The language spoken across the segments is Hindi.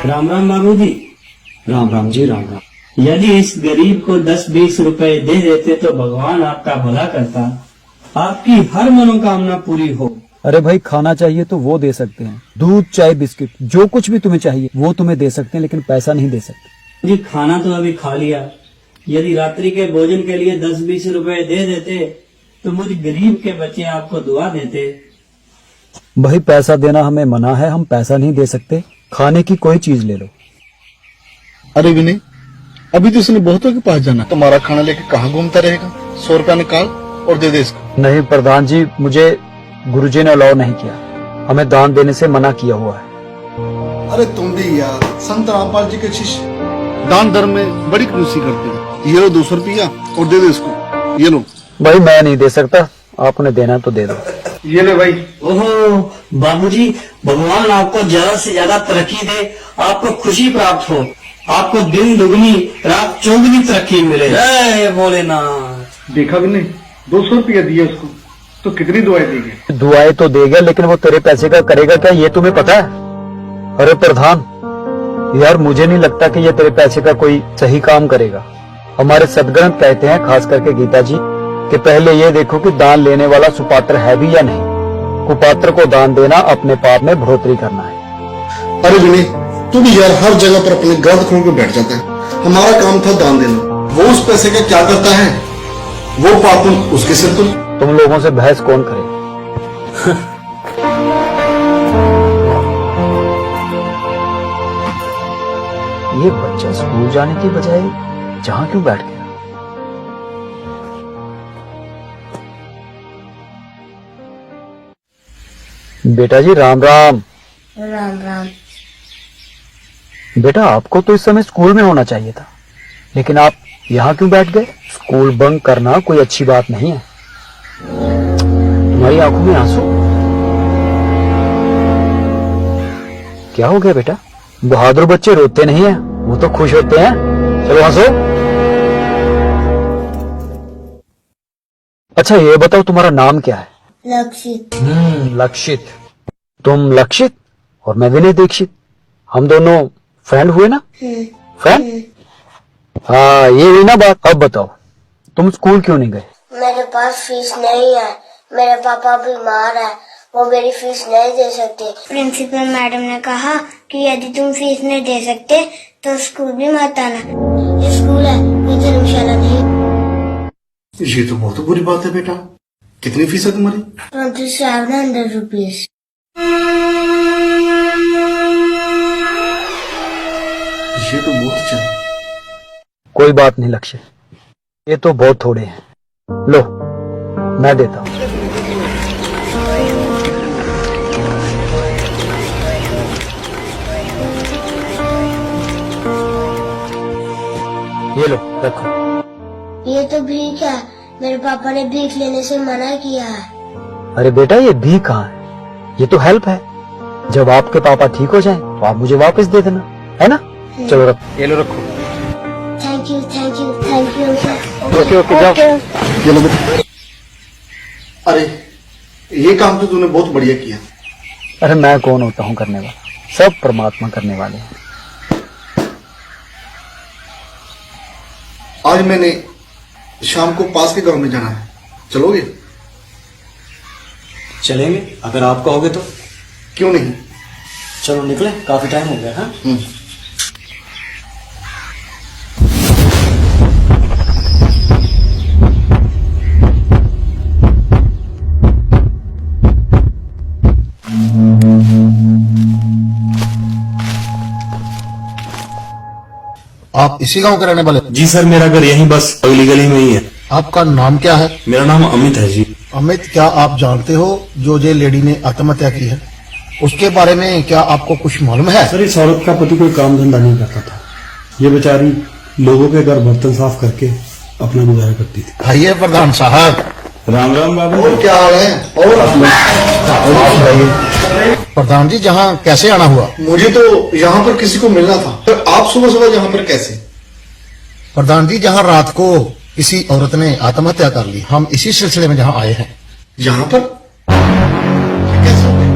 राम राम बाबूजी। राम राम जी, राम राम। यदि इस गरीब को 10-20 रुपए दे देते तो भगवान आपका भला करता, आपकी हर मनोकामना पूरी हो। अरे भाई, खाना चाहिए तो वो दे सकते हैं, दूध चाय बिस्किट जो कुछ भी तुम्हें चाहिए वो तुम्हें दे सकते हैं, लेकिन पैसा नहीं दे सकते। जी खाना तो अभी खा लिया, यदि रात्रि के भोजन के लिए 10-20 रुपए दे देते तो मुझ गरीब के बच्चे आपको दुआ देते। भाई पैसा देना हमें मना है, हम पैसा नहीं दे सकते। खाने की कोई चीज ले लो। अरे विनय, अभी तो उसने बहुतों के पास जाना, तुम्हारा खाना लेके कहाँ घूमता रहेगा। 100 रुपया निकाल और दे दे इसको। नहीं प्रधान जी, मुझे गुरुजी ने अलाउ नहीं किया, हमें दान देने से मना किया हुआ है। अरे तुम भी यार संत रामपाल जी के शिष्य, दान धर्म में बड़ी कंजूसी करते हैं। ये लो 200 रुपया और दे दे इसको। ये लो। भाई मैं नहीं दे सकता, आपने देना तो दे दो। ये ले भाई। ओहो बाबूजी, भगवान आपको ज्यादा से ज्यादा तरक्की दे, आपको खुशी प्राप्त हो, आपको दिन दुगनी रात चौगुनी तरक्की मिले। जय भोलेनाथ। देखा विनय, 200 रुपया दिया उसको तो कितनी दुआएं देंगे। दुआएं तो देगा, लेकिन वो तेरे पैसे का करेगा क्या, ये तुम्हें पता है? अरे प्रधान यार, मुझे नहीं लगता कि ये तेरे पैसे का कोई सही काम करेगा। हमारे सदग्रंथ कहते हैं, खास करके गीता जी, कि पहले ये देखो कि दान लेने वाला सुपात्र है भी या नहीं। कुपात्र को दान देना अपने पाप में बढ़ोतरी करना है। अरे विनय, तू भी यार हर जगह पर अपने ग्रंथ खोल के बैठ जाता है। हमारा काम था दान देना, वो उस पैसे का क्या करता है, वो पाप उसके सिर तुम। तुम लोगों से बहस कौन करे। ये बच्चा स्कूल जाने की बजाय जहां क्यों बैठ गया? बेटा जी राम राम। राम राम। बेटा आपको तो इस समय स्कूल में होना चाहिए था, लेकिन आप यहाँ क्यों बैठ गए? स्कूल बंक करना कोई अच्छी बात नहीं है। तुम्हारी आंखों में आंसू, क्या हो गया बेटा? बहादुर बच्चे रोते नहीं है, वो तो खुश होते हैं। चलो हंसो। अच्छा ये बताओ, तुम्हारा नाम क्या है? लक्षित। लक्षित। तुम लक्षित और मैं विनय दीक्षित, हम दोनों फ्रेंड हुए ना? फ्रेंड? हाँ ये हुई ना बात। अब बताओ तुम स्कूल क्यों नहीं गए? मेरे पास फीस नहीं है, मेरे पापा बीमार है, वो मेरी फीस नहीं दे सकते। प्रिंसिपल मैडम ने कहा कि यदि तुम फीस नहीं दे सकते तो स्कूल भी मत आना। ये स्कूल है, ये धर्मशाला नहीं। ये तो बहुत बुरी बात है बेटा। कितनी फीस है तुम्हारी? 2700 रुपीज। ये तो बहुत अच्छा है। कोई बात नहीं लक्ष्य, ये तो बहुत थोड़े हैं। लो मैं देता हूँ। ये लो रखो। ये तो भीख है, मेरे पापा ने भीख लेने से मना किया है। अरे बेटा ये भीख कहाँ है, ये तो हेल्प है। जब आपके पापा ठीक हो जाएं तो आप मुझे वापस दे देना, है ना? चलो रखो। ये लो रखो। Thank you thank you thank you. Okay okay जाओ। ये लो बेटा। अरे ये काम तो तूने बहुत बढ़िया किया। अरे मैं कौन होता हूँ करने वाला, सब परमात्मा करने वाले हैं। आज मैंने शाम को पास के गांव में जाना है, चलोगे? चलेंगे अगर आप कहोगे तो। क्यों नहीं? चलो निकले, काफी टाइम हो गया। हाँ आप इसी गांव के रहने वाले? जी सर, मेरा घर यहीं बस अगली गली में ही है। आपका नाम क्या है? मेरा नाम अमित है जी। अमित, क्या आप जानते हो जो ये लेडी ने आत्महत्या की है, उसके बारे में क्या आपको कुछ मालूम है? सर इस औरत का पति कोई काम धंधा नहीं करता था, ये बेचारी लोगों के घर बर्तन साफ करके अपना गुजारा करती थी। आइए प्रधान साहब। राम राम बाबू। और क्या हाल है? प्रधान जी, जहाँ कैसे आना हुआ? मुझे तो यहाँ पर किसी को मिलना था, तो आप सुबह सुबह यहाँ पर कैसे? प्रधान जी, जहाँ रात को किसी औरत ने आत्महत्या कर ली, हम इसी सिलसिले में जहाँ आए हैं। यहाँ पर कैसे हो गए?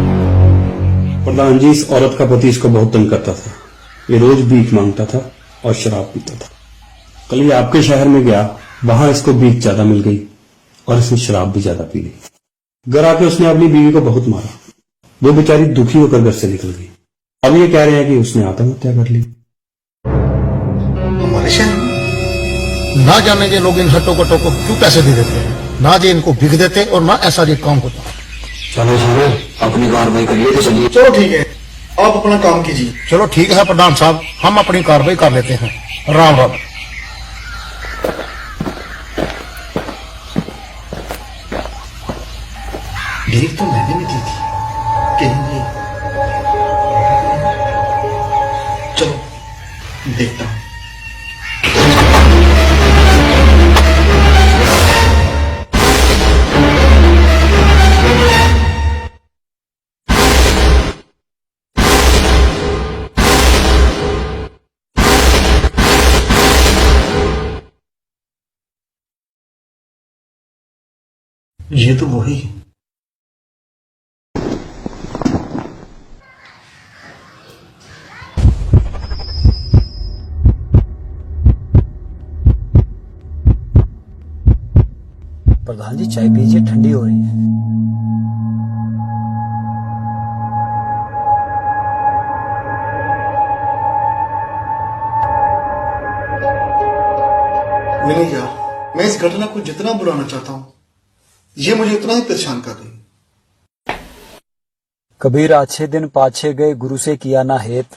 प्रधान जी, इस औरत का पति इसको बहुत तंग करता था, ये रोज भीख मांगता था और शराब पीता था। कल ये आपके शहर में गया, वहां इसको भीख ज्यादा मिल गई और इसने शराब भी ज्यादा पी ली। घर आके उसने अपनी बीवी को बहुत मारा। वो बेचारी दुखी होकर घर से निकल गई। अब ये कह रहे हैं कि उसने आत्महत्या कर ली। हमारे शहर में ना जाने ये लोग इन हट्टों कट्टों को क्यों पैसे दे देते हैं, ना जे इनको बिक देते और ना ऐसा ये काम होता। चलो चलो अपनी कार्रवाई करिए तो चलिए। चलो ठीक है, आप अपना काम कीजिए। चलो ठीक है प्रधान साहब, हम अपनी कार्रवाई कर लेते हैं। राम राम। देख तो मैंने भी की थी, कहीं ये चलो देखता हूं। ये तो वही है। प्रधान जी चाय पीजिए, ठंडी हो रही है। नहीं यार, मैं इस घटना को जितना बुलाना चाहता हूं, ये मुझे उतना ही परेशान कर रही। कबीर अच्छे दिन पाछे गए, गुरु से किया ना हेत।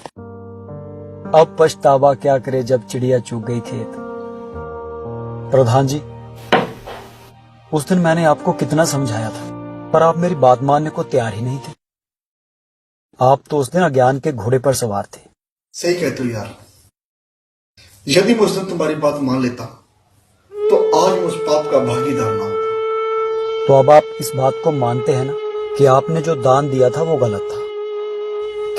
अब पछतावा क्या करे जब चिड़िया चुग गई खेत। प्रधान जी, उस दिन मैंने आपको कितना समझाया था, पर आप मेरी बात मानने को तैयार ही नहीं थे। आप तो उस दिन अज्ञान के घोड़े पर सवार थे। सही कहते हो यार, यदि मैं उस दिन तुम्हारी बात मान लेता तो आज मैं उस पाप का भागीदार ना होता। तो अब आप इस बात को मानते हैं ना कि आपने जो दान दिया था वो गलत था।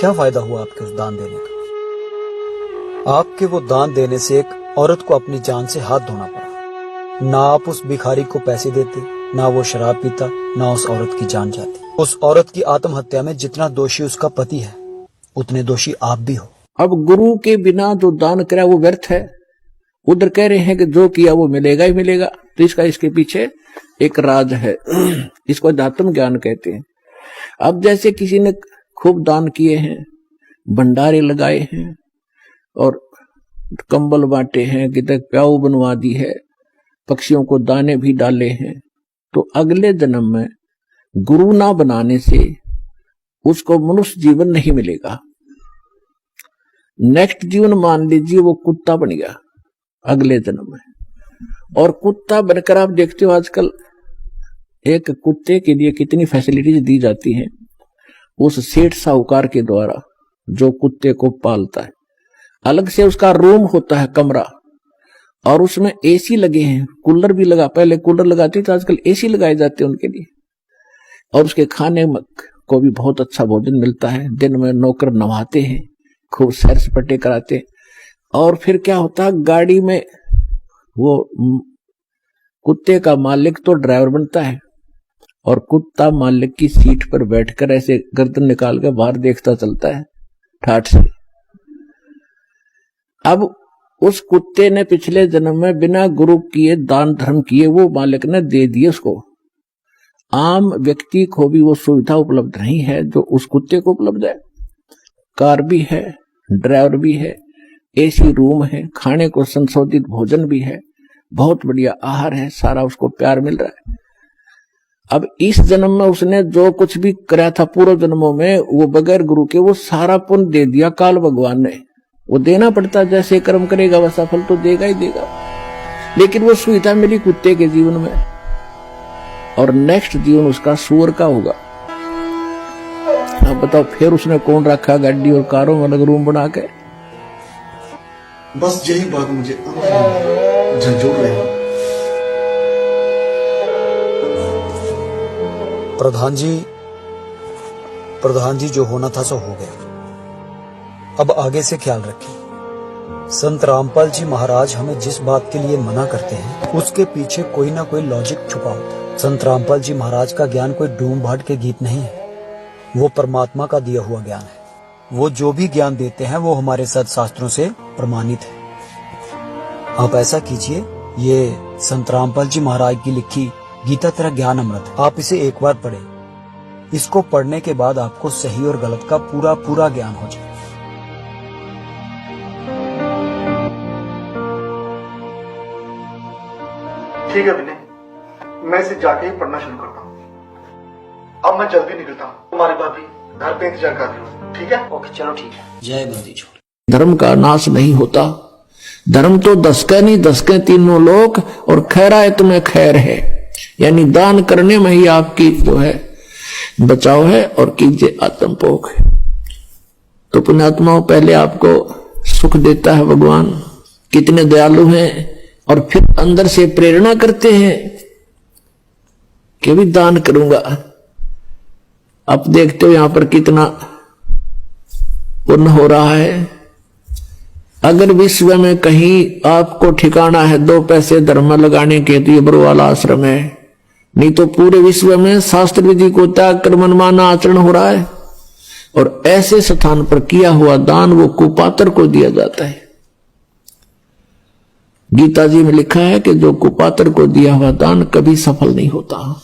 क्या फायदा हुआ आपके उस दान देने का? आपके वो दान देने से एक औरत को अपनी जान से हाथ धोना पड़ा। ना आप उस भिखारी को पैसे देते, ना वो शराब पीता, ना उस औरत की जान जाती। उस औरत की आत्महत्या में जितना दोषी उसका पति है, उतने दोषी आप भी हो। अब गुरु के बिना जो दान करा वो व्यर्थ है। उधर कह रहे हैं कि जो किया वो मिलेगा ही मिलेगा, तो इसके पीछे एक राज है। इसको अध्यात्म ज्ञान कहते हैं। अब जैसे किसी ने खूब दान किए हैं, भंडारे लगाए हैं और कंबल बांटे हैं, कितने प्याऊ बनवा दी है, पक्षियों को दाने भी डाले हैं, तो अगले जन्म में गुरु ना बनाने से उसको मनुष्य जीवन नहीं मिलेगा। नेक्स्ट जीवन मान लीजिए वो कुत्ता बन गया अगले जन्म में, और कुत्ता बनकर आप देखते हो आजकल एक कुत्ते के लिए कितनी फैसिलिटीज दी जाती हैं उस सेठ साहूकार के द्वारा जो कुत्ते को पालता है। अलग से उसका रूम होता है, कमरा, और उसमें एसी लगे हैं, कूलर भी लगा, पहले कूलर लगाते थे, आजकल एसी लगाए जाते हैं उनके लिए। और उसके खाने को भी बहुत अच्छा भोजन मिलता है। दिन में नौकर नवाते हैं, खूब सैर सपाटे कराते हैं। और फिर क्या होता है, गाड़ी में वो कुत्ते का मालिक तो ड्राइवर बनता है और कुत्ता मालिक की सीट पर बैठकर ऐसे गर्दन निकाल के बाहर देखता चलता है ठाठ से। अब उस कुत्ते ने पिछले जन्म में बिना गुरु किए दान धर्म किए वो मालिक ने दे दिए उसको। आम व्यक्ति को भी वो सुविधा उपलब्ध नहीं है जो उस कुत्ते को उपलब्ध है। कार भी है, ड्राइवर भी है, एसी रूम है, खाने को संशोधित भोजन भी है, बहुत बढ़िया आहार है, सारा उसको प्यार मिल रहा है। अब इस जन्म में उसने जो कुछ भी कराया था पूर्व जन्मों में, वो बगैर गुरु के वो सारा पुण्य दे दिया काल भगवान ने। वो देना पड़ता, जैसे कर्म करेगा वैसा फल तो देगा ही देगा। लेकिन वो सुविधा मिली कुत्ते के जीवन में, और नेक्स्ट जीवन उसका सूअर का होगा। अब बताओ फिर उसने कौन रखा गाड़ी और कारों में अलग रूम बना के। बस यही बात मुझे झंझोड़ रही है। प्रधान जी जो होना था सो हो गया। अब आगे से ख्याल रखिए। संत रामपाल जी महाराज हमें जिस बात के लिए मना करते हैं उसके पीछे कोई ना कोई लॉजिक छुपा होता है। संत रामपाल जी महाराज का ज्ञान कोई डूम भाट के गीत नहीं है, वो परमात्मा का दिया हुआ ज्ञान है। वो जो भी ज्ञान देते हैं वो हमारे सदशास्त्रों से प्रमाणित है। आप ऐसा कीजिए, ये संत रामपाल जी महाराज की लिखी गीता तेरा ज्ञान अमृत है। आप इसे एक बार पढ़ें। इसको पढ़ने के बाद आपको सही और गलत का पूरा पूरा ज्ञान हो जाए। ठीक है विनय, मैं इसे जाके ही पढ़ना शुरू करता हूँ। अब मैं जल्दी निकलता हूँ। तुम्हारी भाभी घर पे इंतजार कर रही हूँ। ठीक है? ओके, चलो ठीक है। जय बंदी छोड़। धर्म का नाश नहीं होता। धर्म तो दसके नहीं, दसके तीनों लोक, और खैराए तुम्हें खैर है, यानी दान करने में ही आपकी जो है बचाव है, और कीजिए आत्मपोख है। तो पुण्यात्माओं, पहले आपको सुख देता है भगवान, कितने दयालु हैं, और फिर अंदर से प्रेरणा करते हैं कि भी दान करूंगा। अब देखते हो यहां पर कितना पुण्य हो रहा है। अगर विश्व में कहीं आपको ठिकाना है 2 पैसे धर्म में लगाने के, तो ये बरवाला आश्रम है। नहीं तो पूरे विश्व में शास्त्र विधि को त्याग कर मनमाना आचरण हो रहा है, और ऐसे स्थान पर किया हुआ दान वो कुपात्र को दिया जाता है। गीता जी में लिखा है कि जो कुपात्र को दिया हुआ दान कभी सफल नहीं होता।